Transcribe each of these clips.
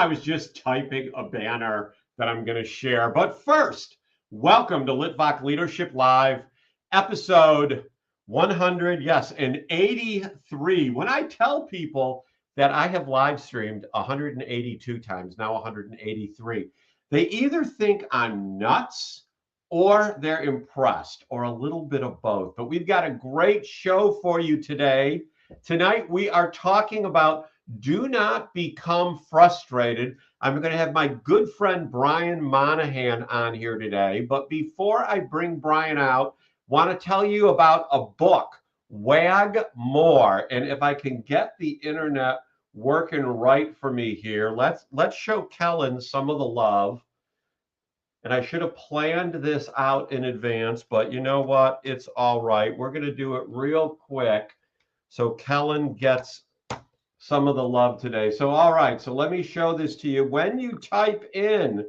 I was just typing a banner that I'm going to share. But first, welcome to Litvak Leadership Live, episode 100, yes, and 83. When I tell people that I have live streamed 182 times, now 183, they either think I'm nuts or they're impressed, or a little bit of both. But we've got a great show for you today. Tonight, we are talking about do not become frustrated. I'm going to have my good friend Brian Monahan on here today. But before I bring Brian out, want to tell you about a book, Wag More. And if I can get the internet working right for me here, let's show Kellen some of the love. And I should have planned this out in advance, but you know what? It's all right. We're going to do it real quick so Kellen gets some of the love today. So, all right, so let me show this to you. When you type in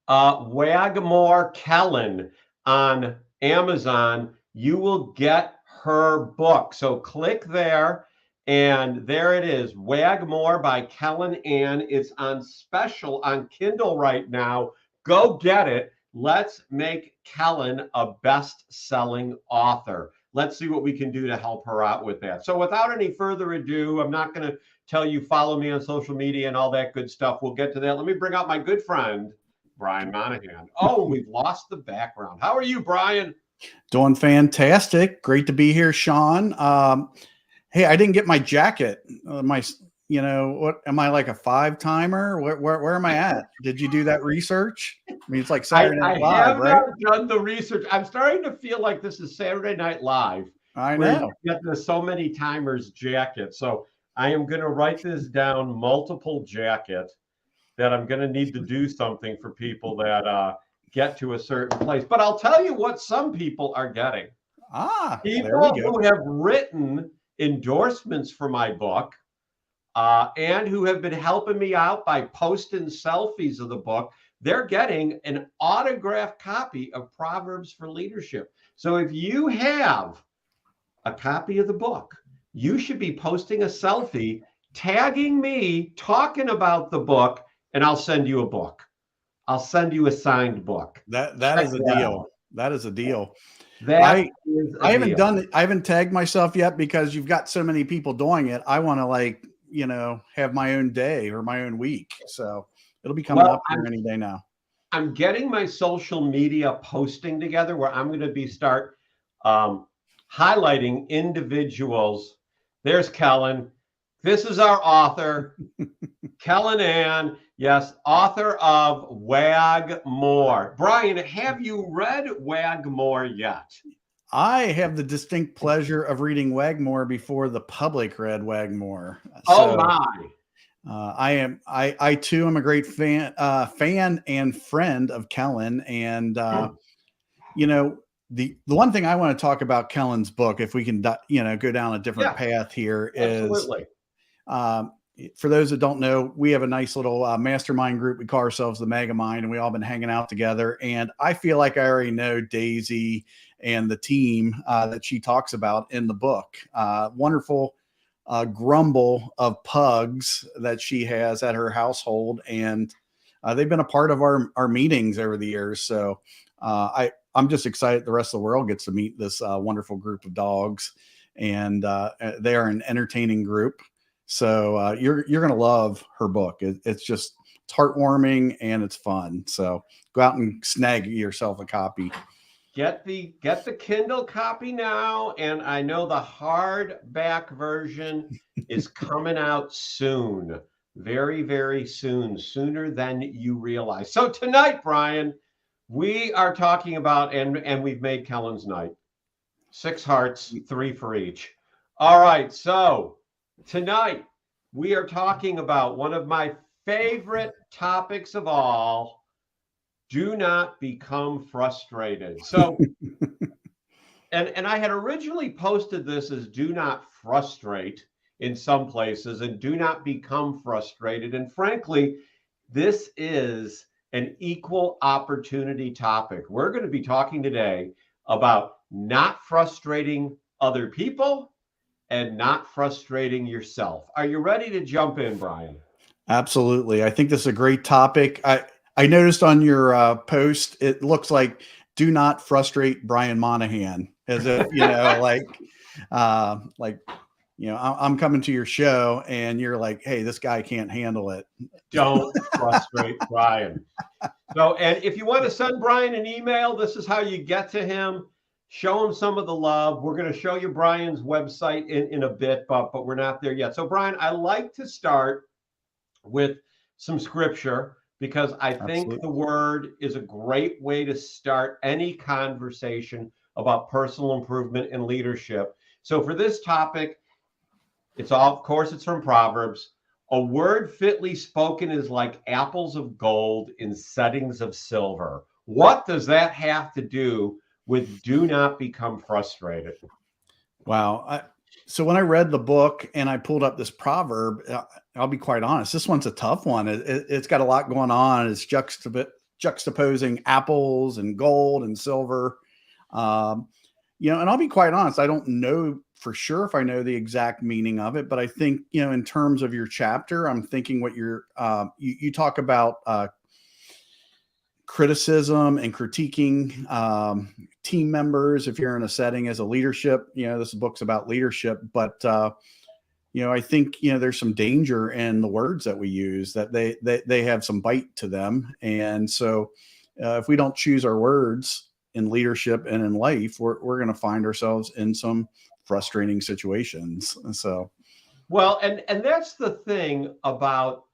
Wagmore Kellen on Amazon, you will get her book. So click there, and there it is, Wagmore by Kellen Ann. It's on special on Kindle right now. Go get it. Let's make Kellen a best-selling author. Let's see what we can do to help her out with that. So without any further ado, I'm not going to tell you follow me on social media and all that good stuff. We'll get to that. Let me bring out my good friend, Brian Monahan. Oh, we've lost the background. How are you, Brian? Doing fantastic. Great to be here, Sean. Hey, I didn't get my jacket. What am I, like a 5-timer? Where am I at? Did you do that research? I mean, it's like Saturday Night Live, have right? Not done the research. I'm starting to feel like this is Saturday Night Live. I know. You get the so many timers jacket. So I am going to write this down, multiple jacket, that I'm going to need to do something for people that get to a certain place. But I'll tell you what some people are getting. People who have written endorsements for my book, and who have been helping me out by posting selfies of the book, they're getting an autographed copy of Proverbs for Leadership. So if you have a copy of the book, you should be posting a selfie, tagging me, talking about the book, and I'll send you a book. I'll send you a signed book. That is a deal. That is a deal. I haven't tagged myself yet because you've got so many people doing it. I want to have my own day or my own week. So it'll be coming up here any day now. I'm getting my social media posting together where I'm going to start highlighting individuals. There's Kellen. This is our author, Kellen Ann. Yes, author of Wag More. Brian, have you read Wag More yet? I have the distinct pleasure of reading Wagmore before the public read Wagmore. Oh my! I too am a great fan and friend of Kellen. And the one thing I want to talk about Kellen's book, if we can go down a different path here, absolutely. is for those that don't know, we have a nice little mastermind group. We call ourselves the Mega Mind, and we all been hanging out together. And I feel like I already know Daisy and the team that she talks about in the book. Wonderful grumble of pugs that she has at her household. And they've been a part of our meetings over the years. So I'm just excited the rest of the world gets to meet this wonderful group of dogs. And they are an entertaining group. So you're going to love her book. It's heartwarming and it's fun. So go out and snag yourself a copy. Get the Kindle copy now, and I know the hardback version is coming out soon. Very, very soon, sooner than you realize. So tonight, Brian, we are talking about, and we've made Kellen's night. 6 hearts, 3 for each. All right, so tonight we are talking about one of my favorite topics of all. Do not become frustrated. So, and I had originally posted this as do not frustrate in some places and do not become frustrated. And frankly, this is an equal opportunity topic. We're going to be talking today about not frustrating other people and not frustrating yourself. Are you ready to jump in, Brian? Absolutely. I think this is a great topic. I noticed on your post, it looks like do not frustrate Brian Monahan, as if, I'm coming to your show and you're like, hey, this guy can't handle it. Don't frustrate Brian. So, and if you want to send Brian an email, this is how you get to him. Show him some of the love. We're going to show you Brian's website in a bit, but we're not there yet. So, Brian, I like to start with some scripture because I think the word is a great way to start any conversation about personal improvement and leadership. So for this topic, it's from Proverbs. A word fitly spoken is like apples of gold in settings of silver. What does that have to do with do not become frustrated? Wow. So when I read the book and I pulled up this proverb, I'll be quite honest, this one's a tough one. It's got a lot going on. It's juxtaposing apples and gold and silver. And I'll be quite honest, I don't know for sure if I know the exact meaning of it, but I think, in terms of your chapter, I'm thinking what you talk about criticism and critiquing team members if you're in a setting as a leadership. This book's about leadership, but I think there's some danger in the words that we use, that they have some bite to them, and so if we don't choose our words in leadership and in life, we're going to find ourselves in some frustrating situations. So, well, and that's the thing about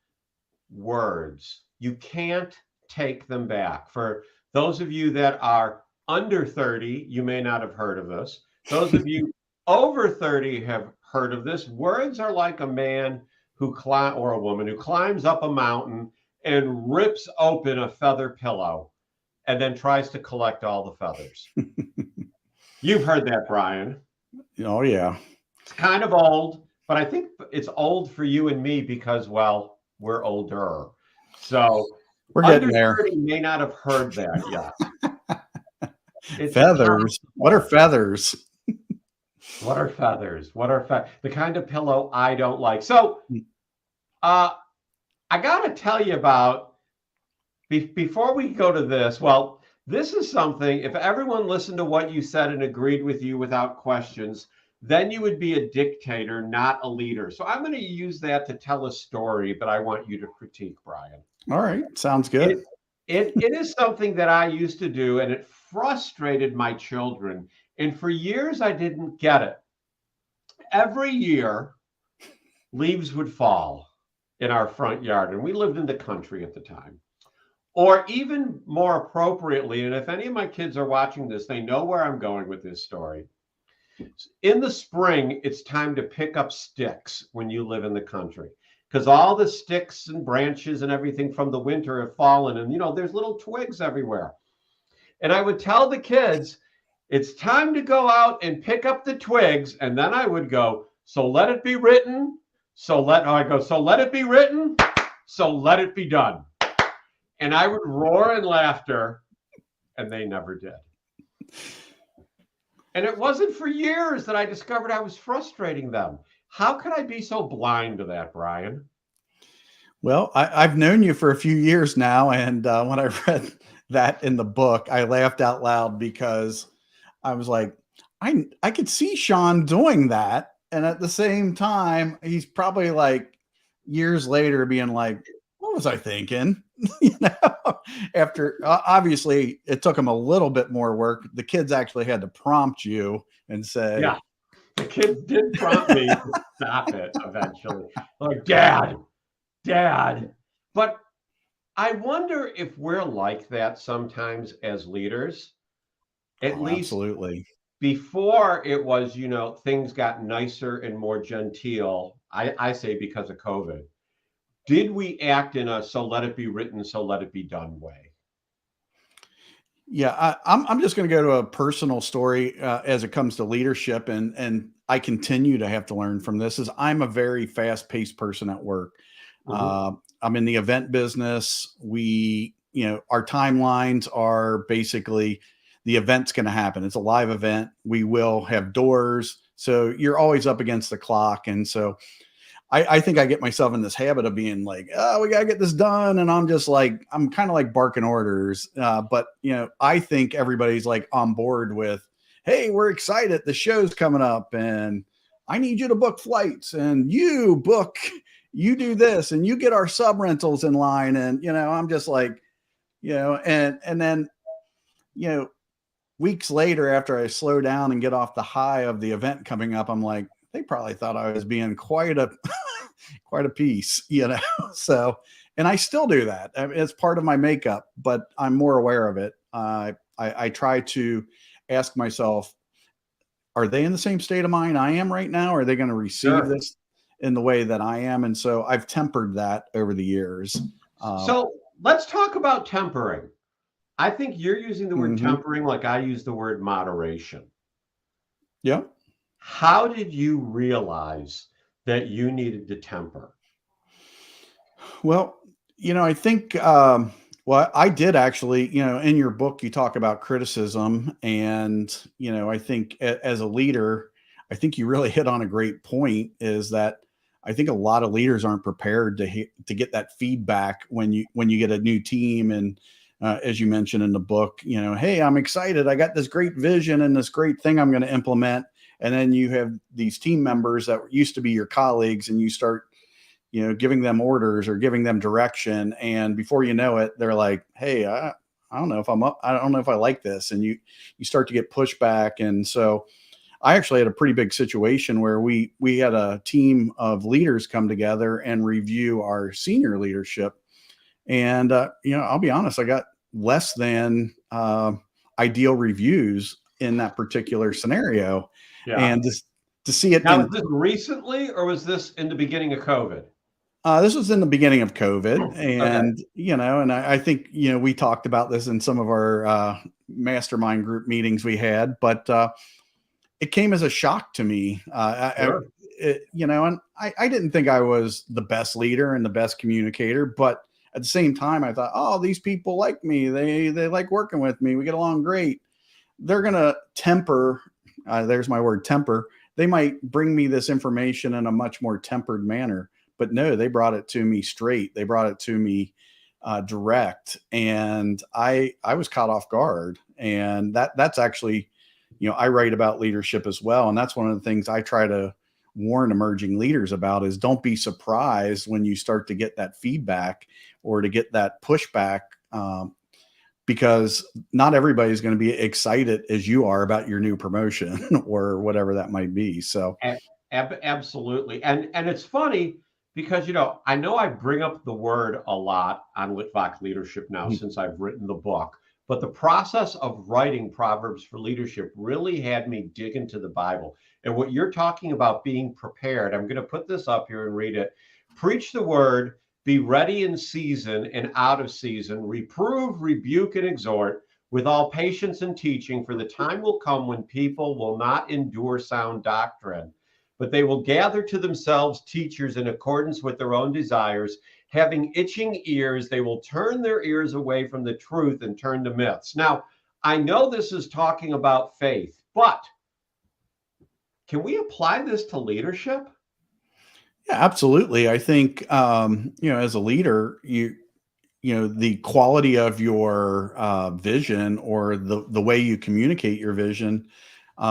words. You can't take them back. For those of you that are under 30, you may not have heard of this. Those of you over 30 have heard of this. Words are like a man or a woman who climbs up a mountain and rips open a feather pillow and then tries to collect all the feathers. You've heard that, Brian. Oh, yeah. It's kind of old, but I think it's old for you and me because, well, we're older. So we're getting there. May not have heard that yet. Feathers. What are feathers? What are feathers? The kind of pillow I don't like. So I got to tell you about, before we go to this, well, this is something, if everyone listened to what you said and agreed with you without questions, then you would be a dictator, not a leader. So I'm going to use that to tell a story, but I want you to critique, Brian. All right. Sounds good. It is something that I used to do, and it frustrated my children. And for years, I didn't get it. Every year, leaves would fall in our front yard, and we lived in the country at the time. Or even more appropriately, and if any of my kids are watching this, they know where I'm going with this story. In the spring, it's time to pick up sticks when you live in the country, because all the sticks and branches and everything from the winter have fallen, and there's little twigs everywhere. And I would tell the kids, it's time to go out and pick up the twigs, and then I would go, so let it be written, so let it be written, so let it be done. And I would roar in laughter, and they never did. And it wasn't for years that I discovered I was frustrating them. How could I be so blind to that, Brian? Well, I've known you for a few years now, and when I read that in the book, I laughed out loud because I was like, I could see Sean doing that. And at the same time, he's probably like years later being like, what was I thinking? After obviously it took them a little bit more work. The kids actually had to prompt you and say, Yeah, the kids did prompt me to stop it eventually. Like, Dad. But I wonder if we're like that sometimes as leaders, at oh, least absolutely. before it was, things got nicer and more genteel. I say because of COVID. Did we act in a so let it be written, so let it be done way? Yeah, I'm just going to go to a personal story as it comes to leadership, and I continue to have to learn from this. Is I'm a very fast paced person at work. Hmm. I'm in the event business. Our timelines are basically the event's going to happen. It's a live event. We will have doors, so you're always up against the clock, and so I think I get myself in this habit of being like, oh, we got to get this done. And I'm just like, I'm kind of like barking orders. But, I think everybody's like on board with, hey, we're excited. The show's coming up and I need you to book flights and you do this and you get our sub rentals in line. And, I'm just like, and then, you know, weeks later, after I slow down and get off the high of the event coming up, I'm like, they probably thought I was being quite a quite a piece. So, and I still do that. I mean, it's part of my makeup, but I'm more aware of it. I try to ask myself, are they in the same state of mind I am right now? Are they going to receive Sure. this in the way that I am? And so I've tempered that over the years. So let's talk about tempering. I think you're using the word Mhm. tempering like I use the word moderation. Yeah. How did you realize that you needed to temper? Well, I think, well, I did actually, in your book, you talk about criticism. And, I think as a leader, I think you really hit on a great point is that I think a lot of leaders aren't prepared to get that feedback when you get a new team. And as you mentioned in the book, hey, I'm excited. I got this great vision and this great thing I'm going to implement. And then you have these team members that used to be your colleagues and you start giving them orders or giving them direction. And before you know it, they're like, hey, I don't know if I'm up. I don't know if I like this. And you start to get pushback. And so I actually had a pretty big situation where we had a team of leaders come together and review our senior leadership. And, I'll be honest, I got less than ideal reviews in that particular scenario. Yeah. And just to see it Now, in was this recently or was this in the beginning of COVID? This was in the beginning of COVID, Okay. and and I think we talked about this in some of our mastermind group meetings we had, but it came as a shock to me. Sure. And I didn't think I was the best leader and the best communicator, but at the same time, I thought, oh, these people like me. They like working with me. We get along great. They're gonna temper. There's my word, temper. They might bring me this information in a much more tempered manner, but no, they brought it to me straight. They brought it to me direct, and I was caught off guard. And that's actually, I write about leadership as well, and that's one of the things I try to warn emerging leaders about is don't be surprised when you start to get that feedback or to get that pushback. Because not everybody's going to be excited as you are about your new promotion or whatever that might be. So, A- Absolutely. And it's funny because I know I bring up the word a lot on Litvak Leadership now since I've written the book, but the process of writing Proverbs for Leadership really had me dig into the Bible. And what you're talking about being prepared, I'm going to put this up here and read it. Preach the word, be ready in season and out of season, reprove, rebuke, and exhort with all patience and teaching, for the time will come when people will not endure sound doctrine, but they will gather to themselves teachers in accordance with their own desires. Having itching ears, they will turn their ears away from the truth and turn to myths. Now, I know this is talking about faith, but can we apply this to leadership? yeah, absolutely. I think, as a leader, the quality of your vision or the way you communicate your vision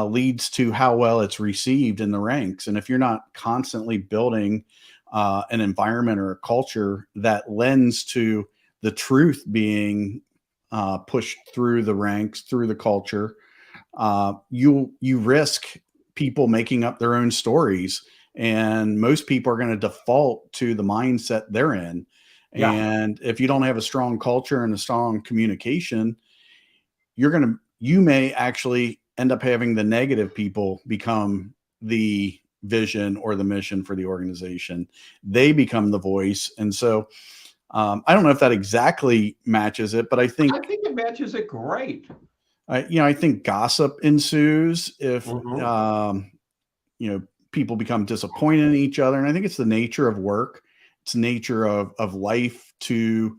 leads to how well it's received in the ranks. And if you're not constantly building an environment or a culture that lends to the truth being pushed through the ranks, through the culture, you risk people making up their own stories, and most people are going to default to the mindset they're in. Yeah. And if you don't have a strong culture and a strong communication, you may actually end up having the negative people become the vision or the mission for the organization. They become the voice. And so I don't know if that exactly matches it, but I think it matches it great. I think gossip ensues if Mm-hmm. People become disappointed in each other. And I think it's the nature of work. It's nature of life to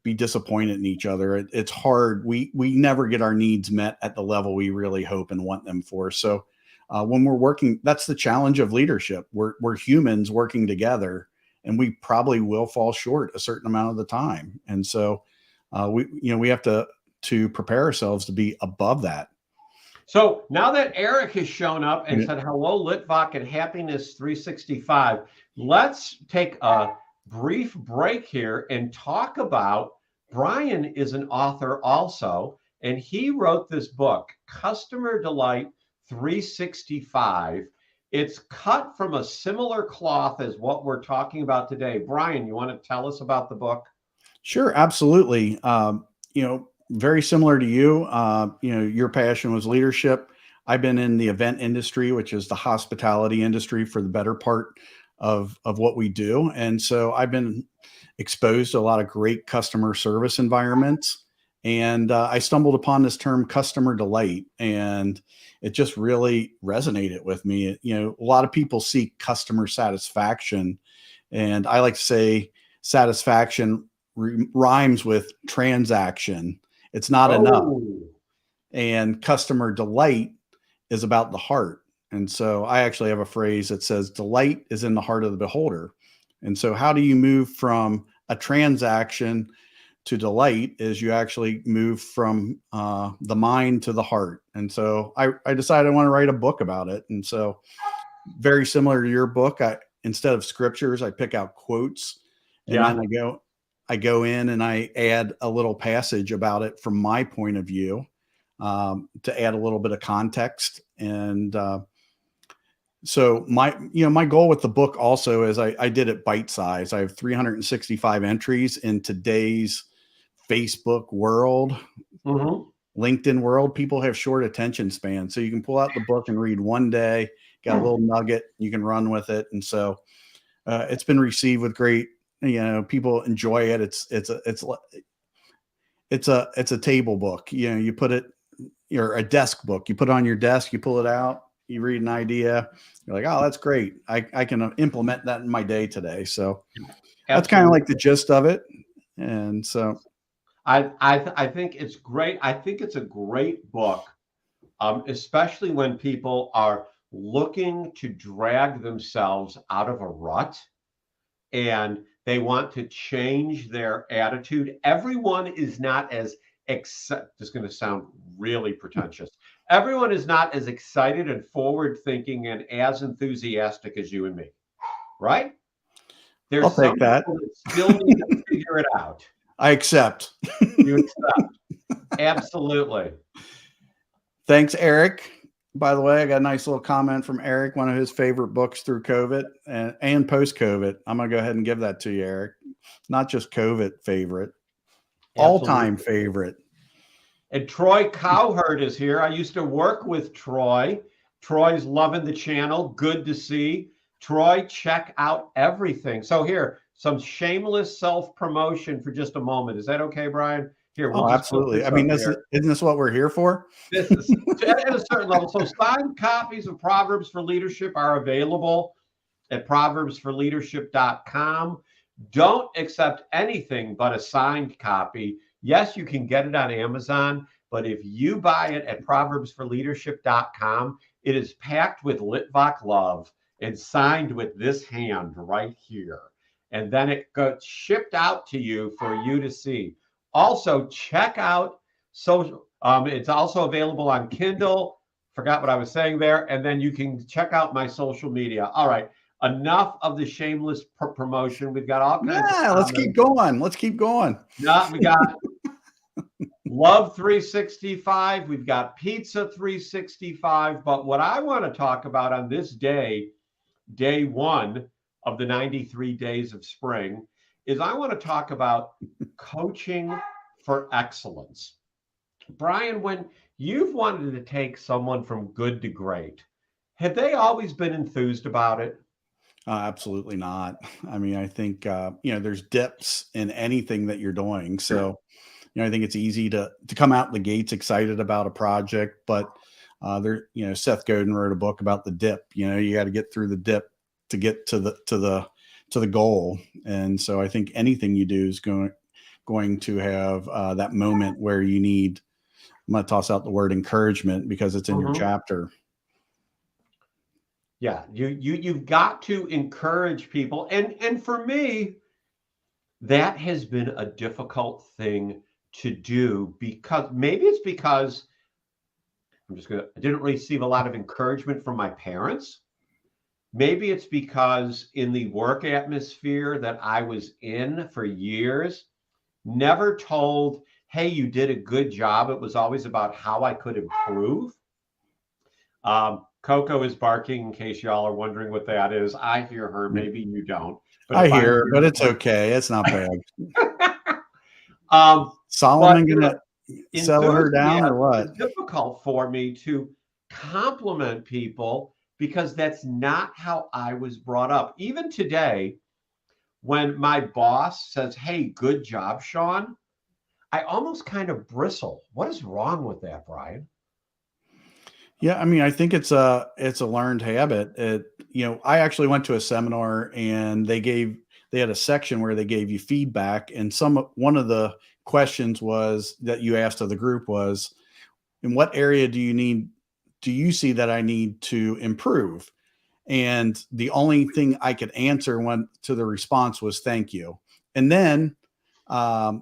be disappointed in each other. It's hard. We never get our needs met at the level we really hope and want them for. So when we're working, that's the challenge of leadership. We're humans working together, and we probably will fall short a certain amount of the time. And so we have to prepare ourselves to be above that. So now that Eric has shown up and said hello, Litvak and Happiness 365, let's take a brief break here and talk about Brian is an author also, and he wrote this book, Customer Delight 365. It's cut from a similar cloth as what we're talking about today. Brian, you want to tell us about the book? Sure, absolutely. Very similar to you. Your passion was leadership. I've been in the event industry, which is the hospitality industry, for the better part of what we do. And so I've been exposed to a lot of great customer service environments. And I stumbled upon this term customer delight, and it just really resonated with me. A lot of people seek customer satisfaction, and I like to say satisfaction rhymes with transaction. It's not enough. And customer delight is about the heart. And so I actually have a phrase that says delight is in the heart of the beholder. And so how do you move from a transaction to delight is you actually move from the mind to the heart. And so I decided I want to write a book about it. And so very similar to your book, instead of scriptures, I pick out quotes, and then I go in and I add a little passage about it from my point of view to add a little bit of context. And so my goal with the book also is I did it bite size. I have 365 entries in today's Facebook world, LinkedIn world. People have short attention spans. So you can pull out the book and read one day, got a little nugget, you can run with it. And so it's been received with great, people enjoy it. It's a table book. You put it, or a desk book, you put it on your desk, you pull it out, you read an idea, you're like, oh, that's great. I can implement that in my day today. So that's kind of like the gist of it. And so I think it's great. I think it's a great book, especially when people are looking to drag themselves out of a rut and they want to change their attitude. Everyone is not as this is going to sound really pretentious. Everyone is not as excited and forward thinking and as enthusiastic as you and me, right? There's I'll take that. People that still need to figure it out. I accept. You accept. Absolutely. Thanks, Eric. By the way, I got a nice little comment from Eric, one of his favorite books through COVID and post-COVID. I'm going to go ahead and give that to you, Eric. Not just COVID favorite, all-time favorite. And Troy Cowherd is here. I used to work with Troy. Troy's loving the channel. Good to see. Troy, check out everything. So here, some shameless self-promotion for just a moment. Is that okay, Brian? Here, we'll absolutely. I mean, isn't this what we're here for? This is at a certain level. So signed copies of Proverbs for Leadership are available at proverbsforleadership.com. Don't accept anything but a signed copy. Yes, you can get it on Amazon, but if you buy it at proverbsforleadership.com, it is packed with Litvak love and signed with this hand right here. And then it gets shipped out to you for you to see. Also, check out social. It's also available on Kindle. Forgot what I was saying there. And then you can check out my social media. All right. enough of the shameless promotion. We've got all kinds of Yeah, let's keep going. Let's keep going. Yeah, we got Love 365. We've got Pizza 365. But what I want to talk about on this day, day one of the 93 days of spring, is I want to talk about coaching for excellence. Brian, when you've wanted to take someone from good to great, have they always been enthused about it? Absolutely not. I mean, I think there's dips in anything that you're doing. So, I think it's easy to come out the gates excited about a project, but Seth Godin wrote a book about the dip. You got to get through the dip to get to the goal. And so I think anything you do is going to have that moment where you need. I'm going to toss out the word encouragement because it's in your chapter. Yeah, you've got to encourage people. And for me, that has been a difficult thing to do because I didn't receive a lot of encouragement from my parents. Maybe it's because in the work atmosphere that I was in for years, never told, hey, you did a good job. It was always about how I could improve. Coco is barking in case y'all are wondering what that is. I hear her. Maybe you don't. But I hear her, but it's okay. It's not bad. Solomon gonna settle her down or what? It's difficult for me to compliment people because that's not how I was brought up. Even today, when my boss says, hey, good job, Sean, I almost kind of bristle. What is wrong with that, Brian? Yeah, I mean, I think it's a learned habit. I actually went to a seminar and they had a section where they gave you feedback, and one of the questions that you asked of the group was, in what area do you see that I need to improve? And the only thing I could answer to the response was thank you. And then the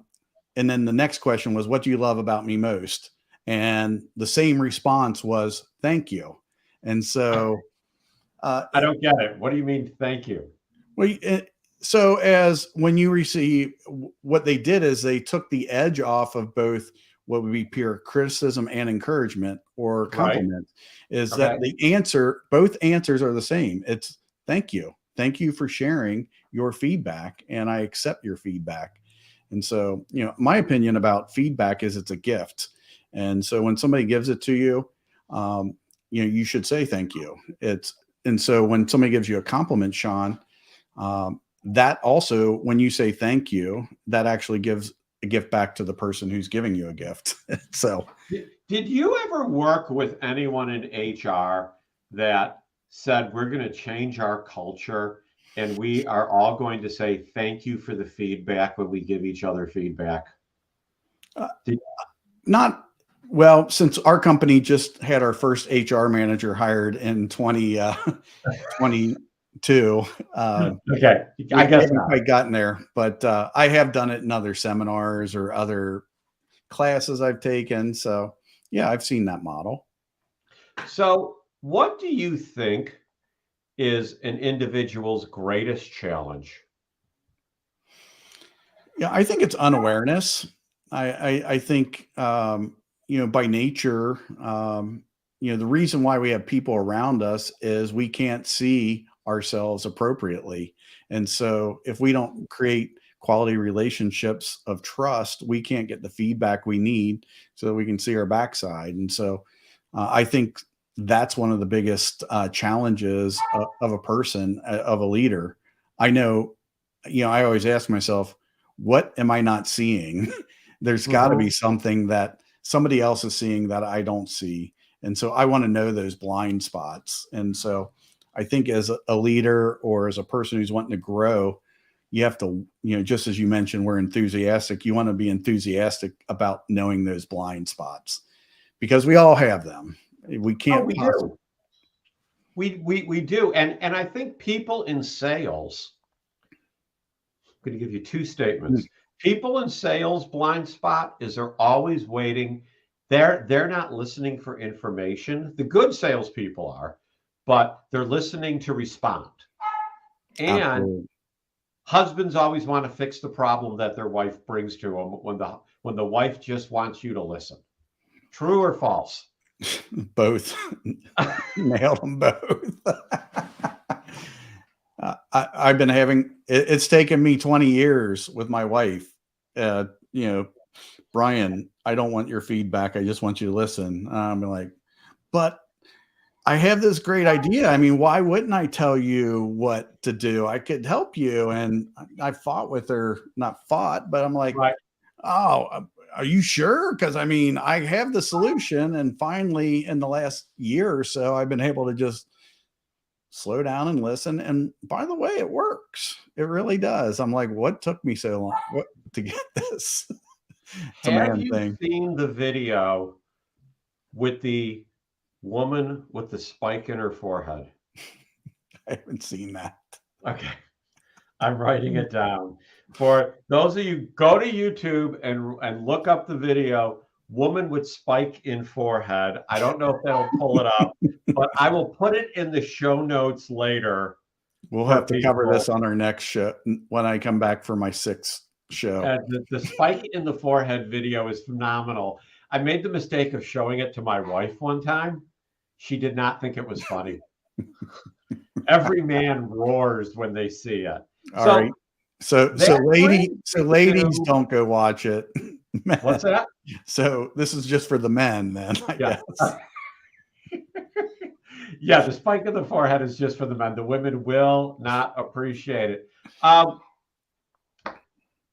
next question was, what do you love about me most? And the same response was thank you. And so I don't get it. What do you mean thank you? Well, so as when you receive, what they did is they took the edge off of both what would be pure criticism and encouragement or compliment, is that both answers are the same. It's thank you. Thank you for sharing your feedback, and I accept your feedback. And so, my opinion about feedback is it's a gift. And so when somebody gives it to you, you should say thank you. And so when somebody gives you a compliment, Sean, that also, when you say thank you, that actually gives a gift back to the person who's giving you a gift. So, did you ever work with anyone in HR that said, we're going to change our culture and we are all going to say thank you for the feedback when we give each other feedback? Well, since our company just had our first HR manager hired in 2022. Okay, I guess haven't quite gotten there, but I have done it in other seminars or other classes I've taken. So yeah, I've seen that model. So what do you think is an individual's greatest challenge? Yeah, I think it's unawareness. I think, by nature, the reason why we have people around us is we can't see ourselves appropriately. And so if we don't create quality relationships of trust, we can't get the feedback we need so that we can see our backside. And so I think that's one of the biggest challenges of a person, of a leader. I know, I always ask myself, what am I not seeing? There's got to be something that somebody else is seeing that I don't see. And so I want to know those blind spots. And so I think as a leader or as a person who's wanting to grow, you have to, just as you mentioned, we're enthusiastic. You want to be enthusiastic about knowing those blind spots because we all have them. We can't. We do. We do. And I think people in sales, I'm going to give you two statements. People in sales blind spot is they're always waiting. They're not listening for information. The good salespeople are, but they're listening to respond. And Absolutely. husbands always want to fix the problem that their wife brings to them when the wife just wants you to listen. True or false? Both. Nailed them both. I've been having it's taken me 20 years with my wife. You know, Brian, I don't want your feedback. I just want you to listen. I'm like, but I have this great idea. I mean, why wouldn't I tell you what to do? I could help you. And I fought with her, not fought, but I'm like, Right. oh, are you sure? Because I mean, I have the solution. And finally, in the last year or so, I've been able to just slow down and listen. And by the way, it works. It really does. I'm like, what took me so long to get this? It's a Have man you thing. seen the video with the woman with the spike in her forehead? I haven't seen that. Okay. I'm writing it down. For those of you, go to YouTube and look up the video, woman with spike in forehead. I don't know if that'll pull it up, but I will put it in the show notes later. We'll for have to cover people. this on our next show when I come back for my 6th show. And the spike in the forehead video is phenomenal. I made the mistake of showing it to my wife one time. She did not think it was funny. Every man roars when they see it. All right. So ladies, don't go watch it. What's that? So this is just for the men then, I guess. Yeah, the spike in the forehead is just for the men. The women will not appreciate it.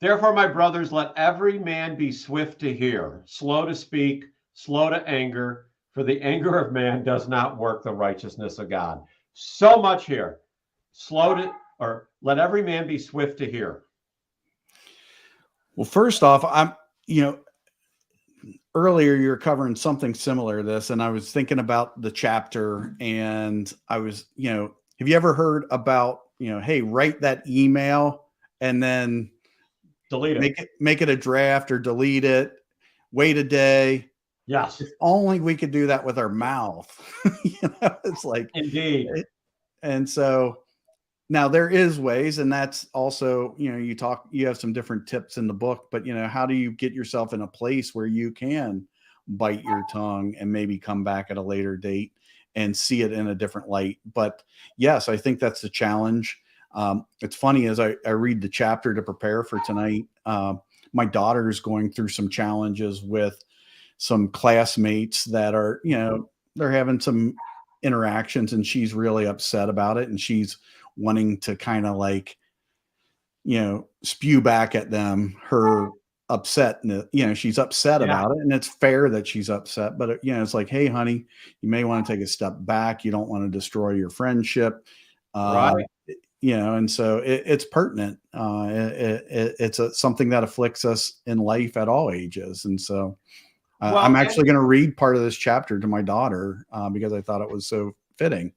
Therefore, my brothers, let every man be swift to hear, slow to speak, slow to anger, for the anger of man does not work the righteousness of God. So much here. Let every man be swift to hear. Well, first off, earlier you're covering something similar to this, and I was thinking about the chapter, and I was, have you ever heard about, hey, write that email and then delete it, make it a draft or delete it, wait a day. Yes. If only we could do that with our mouth. It's like, indeed. And so now there is ways, and that's also, you have some different tips in the book, but how do you get yourself in a place where you can bite your tongue and maybe come back at a later date and see it in a different light? But yes, I think that's the challenge. It's funny, as I read the chapter to prepare for tonight, my daughter is going through some challenges with some classmates that are, they're having some interactions, and she's really upset about it. And she's wanting to kind of like, spew back at them her upsetness. She's upset about it, and it's fair that she's upset, but it's like, hey, honey, you may want to take a step back. You don't want to destroy your friendship. Right. And so it's pertinent. It's something that afflicts us in life at all ages. And so I'm actually going to read part of this chapter to my daughter because I thought it was so fitting.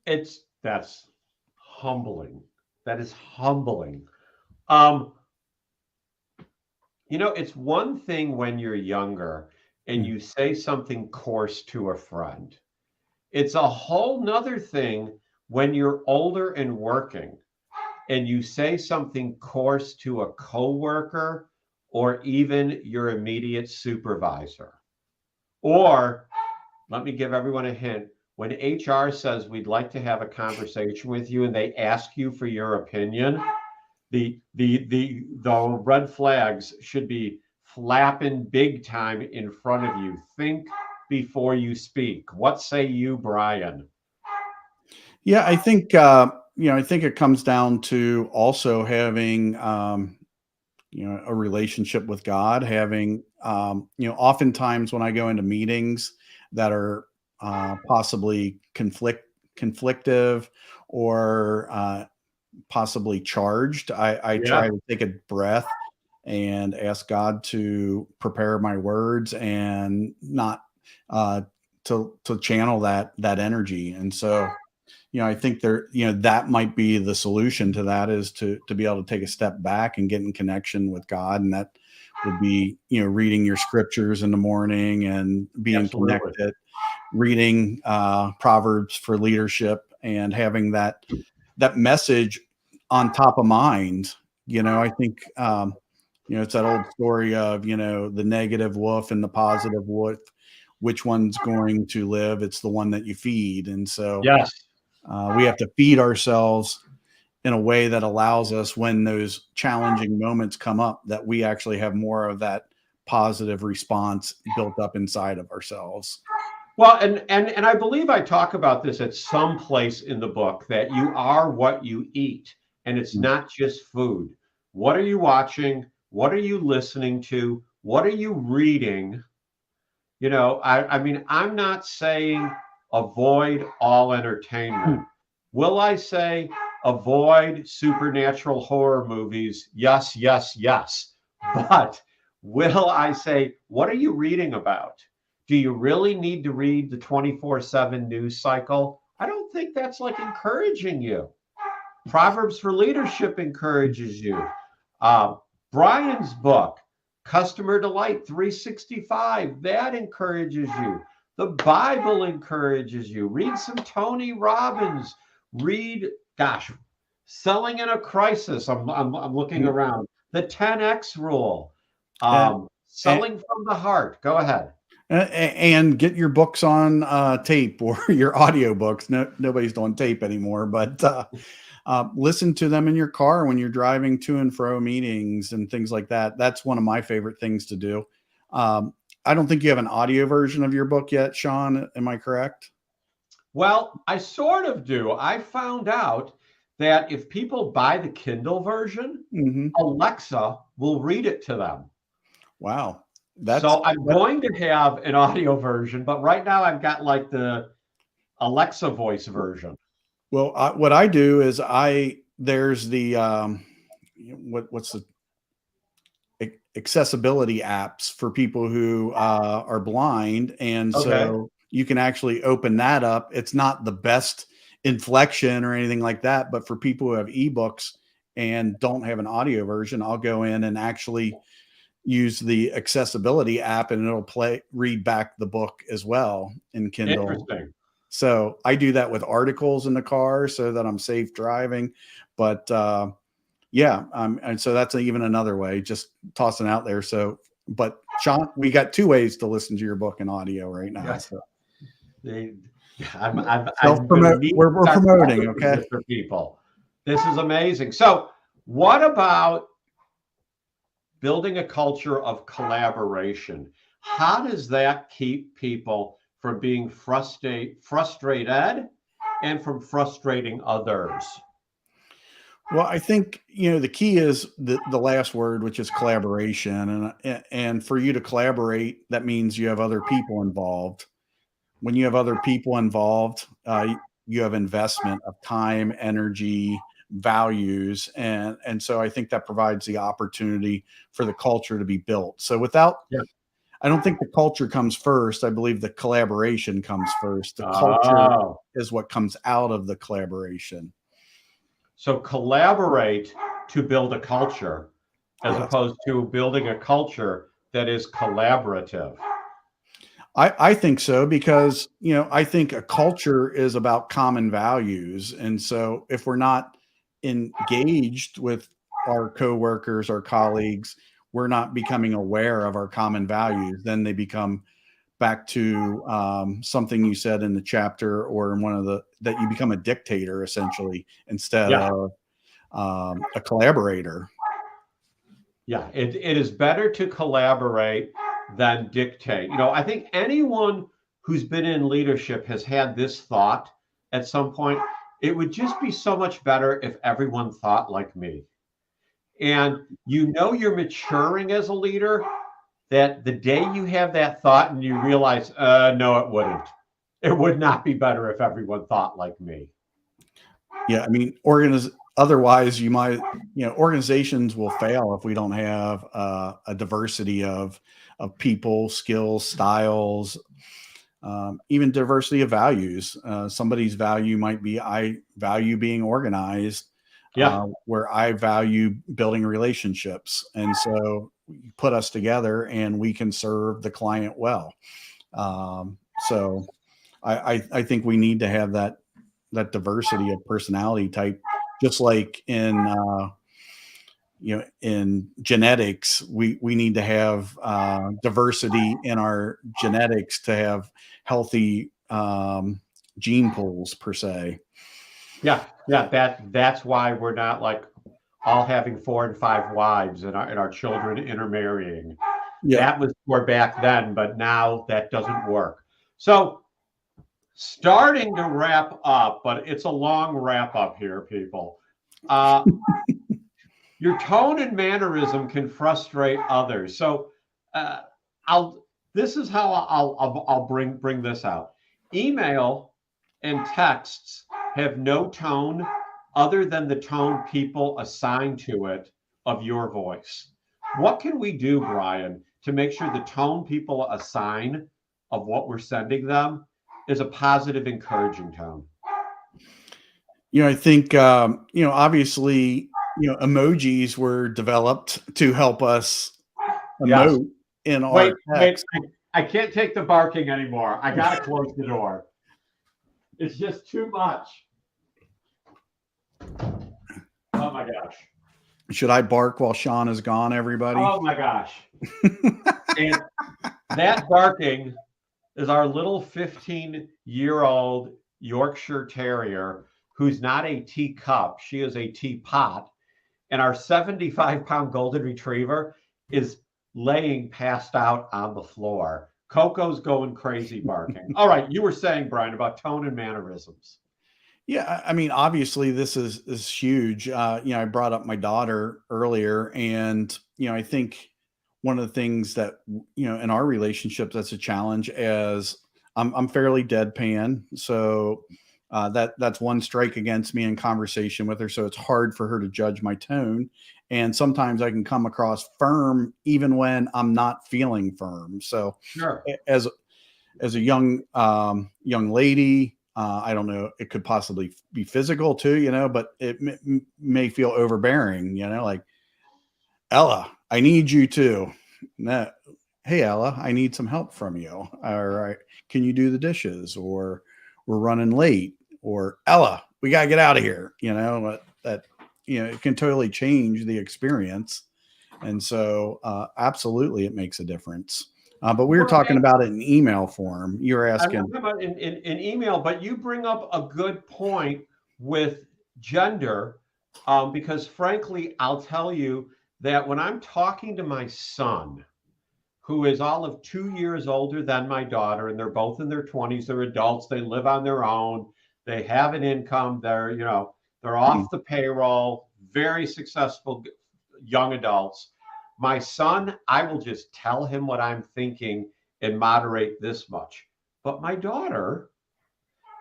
That's humbling. That is humbling. It's one thing when you're younger and you say something coarse to a friend. It's a whole nother thing when you're older and working and you say something coarse to a coworker or even your immediate supervisor. Or let me give everyone a hint. When HR says we'd like to have a conversation with you and they ask you for your opinion, the red flags should be flapping big time in front of you. Think before you speak. What say you, Brian? Yeah, I think I think it comes down to also having a relationship with God, having oftentimes when I go into meetings that are possibly conflictive or possibly charged, I try to take a breath and ask God to prepare my words and not to channel that energy. And so I think that might be the solution to that, is to be able to take a step back and get in connection with God. And that would be, reading your scriptures in the morning and being connected, reading Proverbs for leadership and having that message on top of mind. I think, it's that old story of, the negative wolf and the positive wolf, which one's going to live? It's the one that you feed. And so Yes. we have to feed ourselves in a way that allows us, when those challenging moments come up, that we actually have more of that positive response built up inside of ourselves. Well, and I believe I talk about this at some place in the book, that you are what you eat, and it's not just food. What are you watching? What are you listening to? What are you reading? I mean, I'm not saying avoid all entertainment. Will I say avoid supernatural horror movies? Yes, yes, yes. But will I say, what are you reading about? Do you really need to read the 24/7 news cycle? I don't think that's like encouraging you. Proverbs for Leadership encourages you. Brian's book, Customer Delight 365, that encourages you. The Bible encourages you. Read some Tony Robbins. Read, Selling in a Crisis. I'm looking around. The 10X Rule. Selling from the Heart. Go ahead. And get your books on tape, or your audio books. Nobody's doing tape anymore, but listen to them in your car when you're driving to and fro meetings and things like that. That's one of my favorite things to do. I don't think you have an audio version of your book yet, Sean. Am I correct? Well, I sort of do. I found out that if people buy the Kindle version, Alexa will read it to them. Wow. So I'm going to have an audio version, but right now I've got like the Alexa voice version. Well, what I do is there's the what's the accessibility apps for people who are blind, and so you can actually open that up. It's not the best inflection or anything like that, but for people who have ebooks and don't have an audio version, I'll go in and actually use the accessibility app, and it'll read back the book as well in Kindle. Interesting. So I do that with articles in the car so that I'm safe driving. But and so that's even another way, just tossing out there. So, but Sean, we got two ways to listen to your book in audio right now. Yes. So. We're promoting, okay, for people. This is amazing. So what about building a culture of collaboration? How does that keep people from being frustrated and from frustrating others? Well, I think, the key is the last word, which is collaboration. And for you to collaborate, that means you have other people involved. When you have other people involved, you have investment of time, energy, values. And so I think that provides the opportunity for the culture to be built. So I don't think the culture comes first. I believe the collaboration comes first. The culture is what comes out of the collaboration. So collaborate to build a culture, as opposed to building a culture that is collaborative. I think so, because, I think a culture is about common values. And so if we're not engaged with our coworkers, our colleagues, we're not becoming aware of our common values, then they become back to something you said in the chapter, or in one of that you become a dictator, essentially, instead of a collaborator. Yeah, it is better to collaborate than dictate. I think anyone who's been in leadership has had this thought at some point. It would just be so much better if everyone thought like me. And you're maturing as a leader, that the day you have that thought and you realize, no, it wouldn't. It would not be better if everyone thought like me. Yeah, I mean, otherwise you might, organizations will fail if we don't have a diversity of people, skills, styles, even diversity of values. Somebody's value might be, I value being organized, where I value building relationships. And so you put us together and we can serve the client well. So I think we need to have that diversity of personality type, just like in in genetics, we need to have diversity in our genetics to have healthy gene pools per se. Yeah, that's why we're not like all having 4 and 5 wives and our children intermarrying. Yeah. That was for back then, but now that doesn't work. So starting to wrap up, but it's a long wrap up here, people. Your tone and mannerism can frustrate others. So this is how I'll bring this out. Email and texts have no tone other than the tone people assign to it of your voice. What can we do, Brian, to make sure the tone people assign of what we're sending them is a positive, encouraging tone? I think, obviously, emojis were developed to help us emote in our text. Wait, I can't take the barking anymore. I got to close the door. It's just too much. Oh my gosh. Should I bark while Sean is gone, everybody? Oh my gosh. And that barking is our little 15-year-old Yorkshire Terrier who's not a teacup. She is a teapot. And our 75-pound Golden Retriever is laying passed out on the floor. Coco's going crazy barking. All right, you were saying, Brian, about tone and mannerisms. Yeah, I mean, obviously this is huge. I brought up my daughter earlier, and I think one of the things that in our relationship that's a challenge, as I'm fairly deadpan, so that's one strike against me in conversation with her. So it's hard for her to judge my tone, and sometimes I can come across firm even when I'm not feeling firm. So sure, as a young lady. I don't know. It could possibly be physical too, but it may feel overbearing, like, Ella, I need you to. No, hey, Ella, I need some help from you. Or can you do the dishes? Or we're running late. Or Ella, we got to get out of here. That it can totally change the experience. And so absolutely it makes a difference. But we were talking about it in email form. You were asking. I'm talking about in email, but you bring up a good point with gender, because frankly, I'll tell you that when I'm talking to my son, who is all of 2 years older than my daughter, and they're both in their 20s, they're adults, they live on their own, they have an income, they're off the payroll, very successful young adults. My son, I will just tell him what I'm thinking and moderate this much. But my daughter,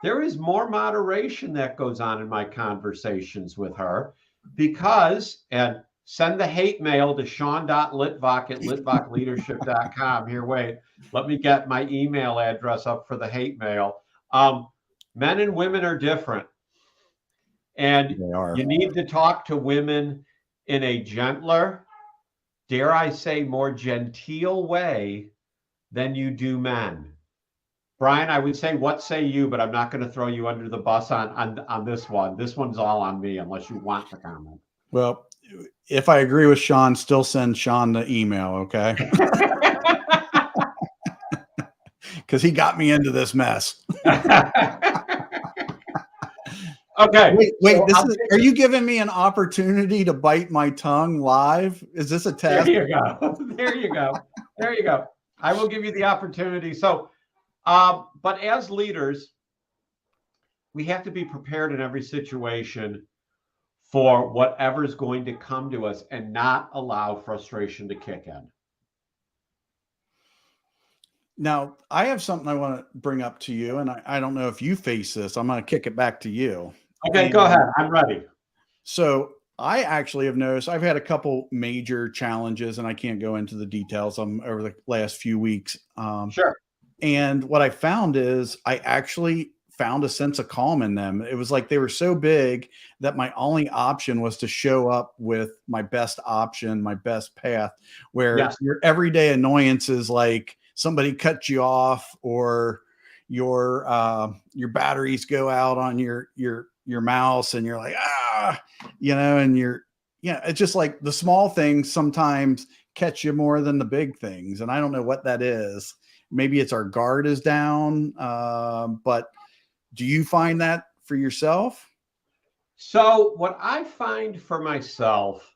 there is more moderation that goes on in my conversations with her because, and send the hate mail to sean.litvak@litvakleadership.com. Here, wait, let me get my email address up for the hate mail. Men and women are different. And you need to talk to women in a gentler, dare I say, more genteel way than you do men. Brian, I would say, what say you? But I'm not going to throw you under the bus on this one. This one's all on me, unless you want to comment. Well, if I agree with Sean, still send Sean the email, okay? Because he got me into this mess. Okay. Wait. So are you giving me an opportunity to bite my tongue live? Is this a test? There you go. I will give you the opportunity. So, but as leaders, we have to be prepared in every situation for whatever's going to come to us and not allow frustration to kick in. Now, I have something I want to bring up to you, and I don't know if you face this. I'm going to kick it back to you. Okay, go ahead. I'm ready. So I actually have noticed I've had a couple major challenges, and I can't go into the details over the last few weeks. Sure. And what I found is I actually found a sense of calm in them. It was like they were so big that my only option was to show up with my best option, my best path, where your everyday annoyances, like somebody cut you off, or your batteries go out on your mouse, and you're like, and it's just like the small things sometimes catch you more than the big things. And I don't know what that is. Maybe it's our guard is down. But do you find that for yourself? So, what I find for myself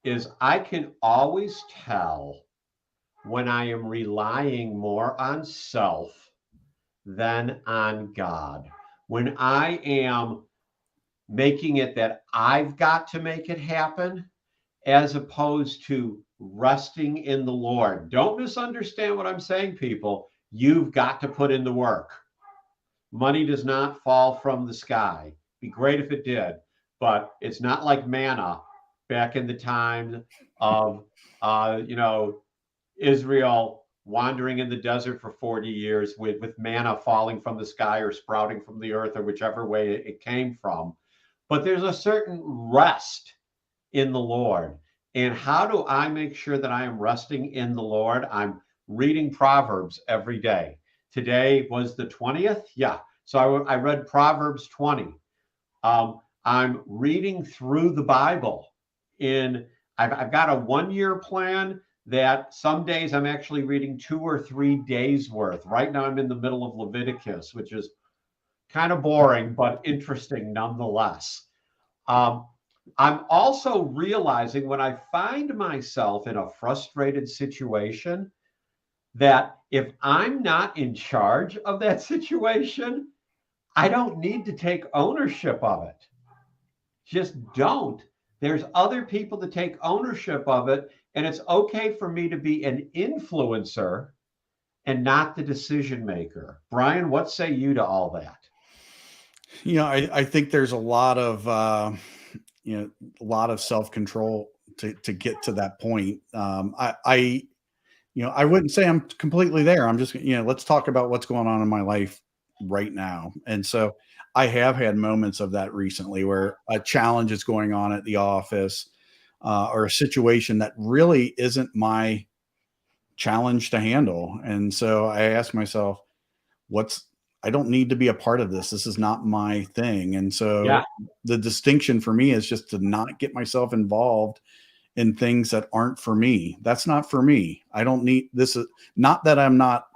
is I can always tell when I am relying more on self than on God. When I am making it that I've got to make it happen, as opposed to resting in the Lord. Don't misunderstand what I'm saying, people. You've got to put in the work. Money does not fall from the sky. Be great if it did, but it's not like manna back in the time of, you know, Israel wandering in the desert for 40 years with manna falling from the sky or sprouting from the earth or whichever way it came from. But there's a certain rest in the Lord. And how do I make sure that I am resting in the Lord? I'm reading Proverbs every day. Today was the 20th. Yeah. So I read Proverbs 20. I'm reading through the Bible I've got a 1 year plan that some days I'm actually reading 2 or 3 days worth. Right now I'm in the middle of Leviticus, which is kind of boring, but interesting nonetheless. I'm also realizing when I find myself in a frustrated situation that if I'm not in charge of that situation, I don't need to take ownership of it. Just don't. There's other people to take ownership of it. And it's okay for me to be an influencer and not the decision maker. Brian, what say you to all that? I think there's a lot of, a lot of self-control to get to that point. I wouldn't say I'm completely there. I'm just, let's talk about what's going on in my life right now. And so I have had moments of that recently where a challenge is going on at the office, or a situation that really isn't my challenge to handle. And so I ask myself, I don't need to be a part of this. This is not my thing. And so Yeah. the distinction for me is just to not get myself involved in things that aren't for me. That's not for me. I don't need this. Is not that I'm not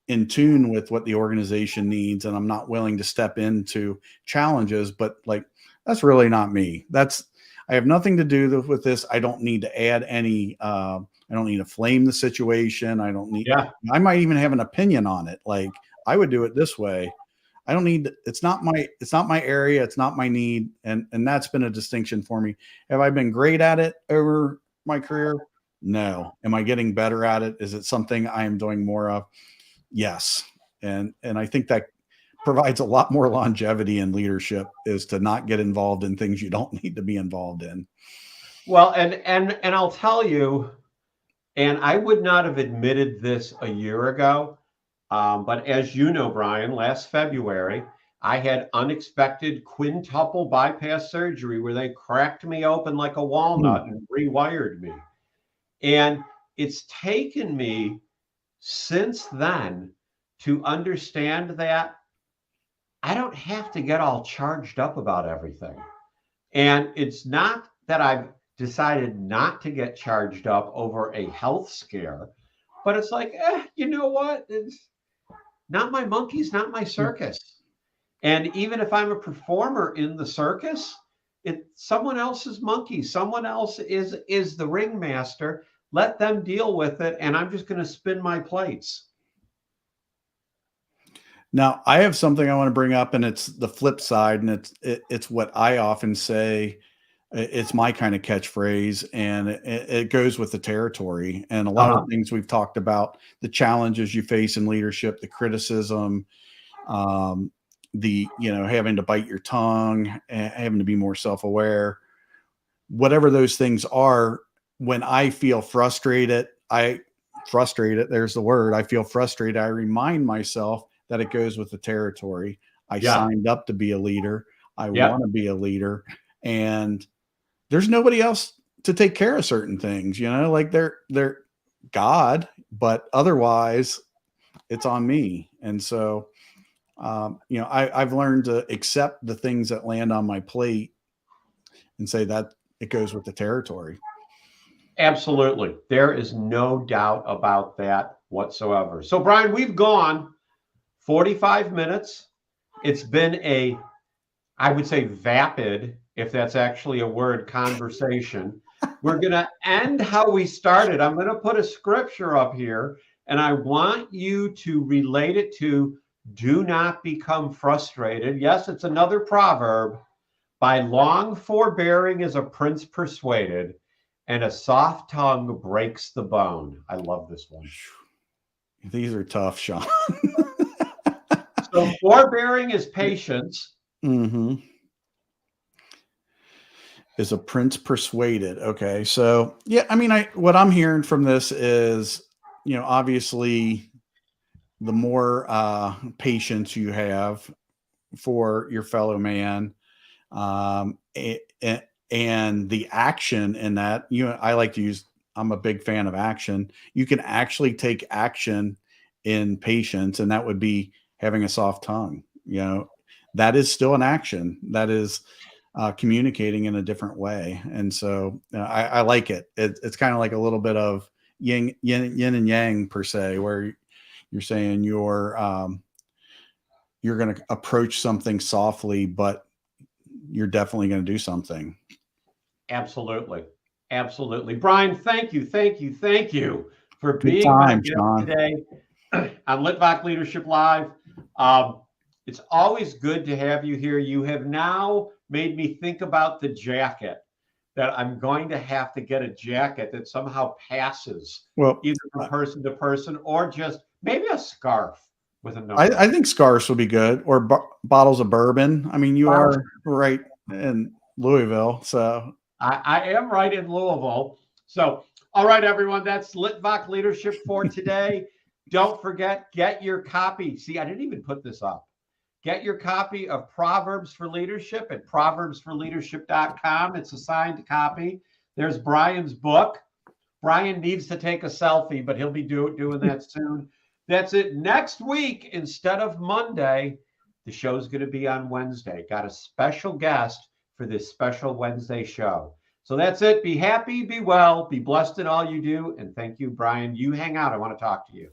in tune with what the organization needs and I'm not willing to step into challenges, but like, that's really not me. I have nothing to do with this. I don't need to add any, I don't need to flame the situation. I might even have an opinion on it. Like, I would do it this way. I don't need, it's not my area. It's not my need. And that's been a distinction for me. Have I been great at it over my career? No. Am I getting better at it? Is it something I am doing more of? Yes. And I think that provides a lot more longevity in leadership, is to not get involved in things you don't need to be involved in. Well, and I'll tell you, and I would not have admitted this a year ago, but as you know, Brian, last February, I had unexpected quintuple bypass surgery where they cracked me open like a walnut and rewired me. And it's taken me since then to understand that I don't have to get all charged up about everything. And it's not that I've decided not to get charged up over a health scare, but it's like, you know what? It's not my monkeys, not my circus. And even if I'm a performer in the circus, it's someone else's monkey. Someone else is the ringmaster. Let them deal with it, and I'm just going to spin my plates. Now, I have something I want to bring up, and it's the flip side, and it's what I often say. It's my kind of catchphrase, and it goes with the territory. And a lot of things we've talked about, the challenges you face in leadership, the criticism, having to bite your tongue, having to be more self-aware, whatever those things are. When I feel frustrated, there's the word, I feel frustrated. I remind myself that it goes with the territory. I signed up to be a leader. I want to be a leader, and there's nobody else to take care of certain things, like they're God, but otherwise it's on me. And so I've learned to accept the things that land on my plate and say that it goes with the territory. Absolutely. There is no doubt about that whatsoever. So, Brian, we've gone 45 minutes. It's been I would say, vapid, if that's actually a word, conversation. We're going to end how we started. I'm going to put a scripture up here, and I want you to relate it to do not become frustrated. Yes, it's another proverb. By long forbearing is a prince persuaded, and a soft tongue breaks the bone. I love this one. These are tough, Sean. So forbearing is patience. Mm-hmm. Is a prince persuaded? Okay, so yeah, I mean, what I'm hearing from this is, obviously, the more patience you have for your fellow man, and the action in that, I like to use. I'm a big fan of action. You can actually take action in patience, and that would be having a soft tongue. That is still an action. That is communicating in a different way. And so I like it. It's kind of like a little bit of yin and yang per se, where you're saying you're going to approach something softly, but you're definitely going to do something. Absolutely. Absolutely. Brian, thank you for being my guest today on Litvak Leadership Live. It's always good to have you here. You have now made me think about the jacket, that I'm going to have to get a jacket that somehow passes either from person to person, or just maybe a scarf with a number. I think scarves would be good, or bottles of bourbon. I mean, you are right in Louisville, so. I am right in Louisville. So, all right, everyone, that's Litvak Leadership for today. Don't forget, get your copy. See, I didn't even put this up. Get your copy of Proverbs for Leadership at proverbsforleadership.com. It's a signed copy. There's Brian's book. Brian needs to take a selfie, but he'll be doing that soon. That's it. Next week, instead of Monday, the show's going to be on Wednesday. Got a special guest for this special Wednesday show. So that's it. Be happy, be well, be blessed in all you do. And thank you, Brian. You hang out. I want to talk to you.